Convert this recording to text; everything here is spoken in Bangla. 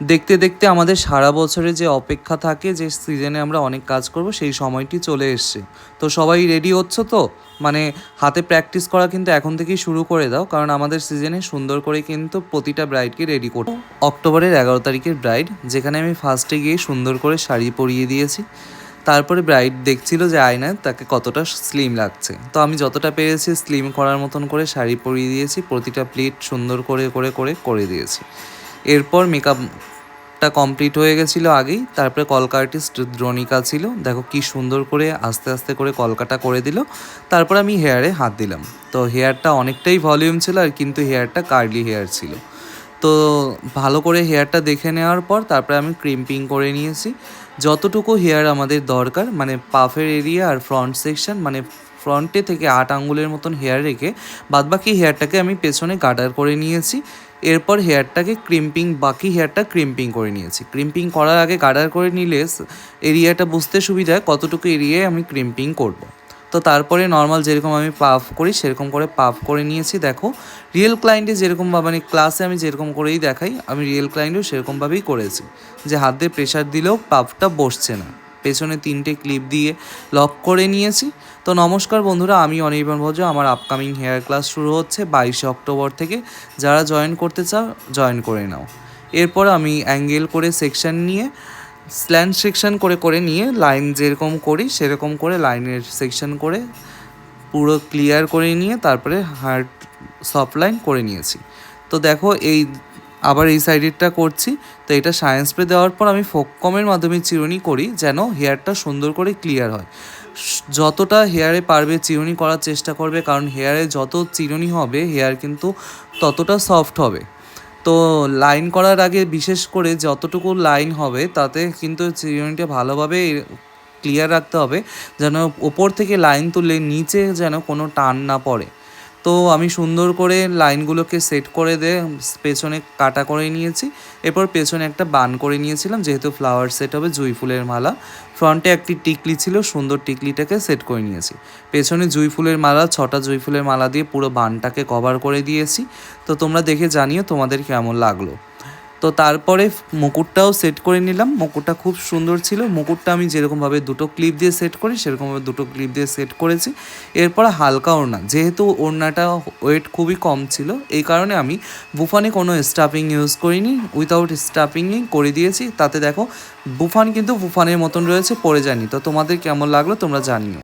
দেখতে দেখতে আমাদের সারা বছরে যে অপেক্ষা থাকে যে সিজনে আমরা অনেক কাজ করব সেই সময়টি চলে এসছে। তো সবাই রেডি হচ্ছ তো? মানে হাতে প্র্যাকটিস করা কিন্তু এখন থেকেই শুরু করে দাও, কারণ আমাদের সিজনে সুন্দর করে কিন্তু প্রতিটা ব্রাইডকে রেডি করব। অক্টোবরের 11 তারিখের ব্রাইড, যেখানে আমি ফার্স্টে গিয়ে সুন্দর করে শাড়ি পরিয়ে দিয়েছি। তারপরে ব্রাইড দেখছিল যে আয়নায় তাকে কতটা স্লিম লাগছে, তো আমি যতটা পেরেছি স্লিম করার মতন করে শাড়ি পরিয়ে দিয়েছি, প্রতিটা প্লিট সুন্দর করে করে করে করে দিয়েছি। এরপর মেকআপটা কমপ্লিট হয়ে গেছিলো আগেই। তারপরে কলকা আর্টিস্ট দ্রোণিকা ছিল, দেখো কি সুন্দর করে আস্তে আস্তে করে কলকাটা করে দিল। তারপর আমি হেয়ারে হাত দিলাম। তো হেয়ারটা অনেকটাই ভলিউম ছিল, আর কিন্তু হেয়ারটা কার্লি হেয়ার ছিল। তো ভালো করে হেয়ারটা দেখে নেওয়ার পর তারপরে আমি ক্রিম্পিং করে নিয়েছি। যতটুকু হেয়ার আমাদের দরকার, মানে পাফের এরিয়া আর ফ্রন্ট সেকশন, মানে ফ্রন্টে থেকে 8 আঙ্গুলের মতন হেয়ার রেখে বাদবাকি হেয়ারটাকে আমি পেছনে গার্ডার করে নিয়েছি। এরপর হেয়ারটাকে বাকি হেয়ারটা ক্রিম্পিং করে নিয়েছি। ক্রিম্পিং করার আগে গার্ডার করে নিলে এরিয়াটা বুঝতে সুবিধা হয় কতটুকু এরিয়ায় আমি ক্রিম্পিং করব। তো তারপরে নর্মাল যেরকম আমি পাফ করি সেরকম করে পাফ করে নিয়েছি। দেখো রিয়েল ক্লায়েন্টে যেরকম মানে ক্লাসে আমি যেরকম করেই দেখাই, আমি রিয়েল ক্লায়েন্টেও সেরকমভাবেই করেছি, যে হাত দিয়ে প্রেশার দিলেও পাফটা বসছে না। পেছনে 3টে ক্লিপ দিয়ে লক করে নিয়েছি। তো নমস্কার বন্ধুরা, আমি অনির্বাণ ভোজ। আমার আপকামিং হেয়ার ক্লাস শুরু হচ্ছে 22 অক্টোবর থেকে। যারা জয়েন করতে চাও জয়েন করে নাও। এরপর আমি অ্যাঙ্গেল করে সেকশন নিয়ে স্ল্যান্ট সেকশন করে করে নিয়ে লাইন যেরকম করি সেরকম করে লাইনের সেকশন করে পুরো ক্লিয়ার করে নিয়ে তারপরে হার্ড সফট লাইন করে নিয়েছি। তো দেখো আবার এই সাইডেরটা করছি। তো এটা সায়েন্স স্প্রে দেওয়ার পর আমি ফোককমের মাধ্যমে চিরুনি করি, যেন হেয়ারটা সুন্দর করে ক্লিয়ার হয়। যতটা হেয়ারে পারবে চিরুনি করার চেষ্টা করবে, কারণ হেয়ারে যত চিরুনি হবে হেয়ার কিন্তু ততটা সফট হবে। তো লাইন করার আগে বিশেষ করে যতটুকু লাইন হবে তাতে কিন্তু চিরুনিটা ভালোভাবে ক্লিয়ার রাখতে হবে, যেন ওপর থেকে লাইন তুললে নিচে যেন কোনো টান না পড়ে। তো আমি সুন্দর করে লাইনগুলোকে সেট করে পেছনে কাটা করে নিয়েছি। এরপর পেছনে একটা বান করে নিয়েছিলাম, যেহেতু ফ্লাওয়ার সেট হবে জুঁই ফুলের মালা। ফ্রন্টে একটি টিকলি ছিল, সুন্দর টিকলিটাকে সেট করে নিয়েছি। পেছনে জুঁই ফুলের মালা, 6টা জুঁই ফুলের মালা দিয়ে পুরো বানটাকে কভার করে দিয়েছি। তো তোমরা দেখে জানিও তোমাদের কেমন লাগলো। তো তারপরে মুকুটটাও সেট করে নিলাম। মুকুটটা খুব সুন্দর ছিল। মুকুটটা আমি যেরকমভাবে 2টো ক্লিপ দিয়ে সেট করি সেরকমভাবে 2টো ক্লিপ দিয়ে সেট করেছি। এরপর হালকা ওড়না, যেহেতু ওড়নাটা ওয়েট খুবই কম ছিল, এই কারণে আমি বুফানে কোনো স্টাফিং ইউজ করিনি, উইথাউট স্টাফিংই করে দিয়েছি। তাতে দেখো বুফান কিন্তু বুফানের মতন রয়েছে, পড়ে যায়নি। তো তোমাদের কেমন লাগলো তোমরা জানিও।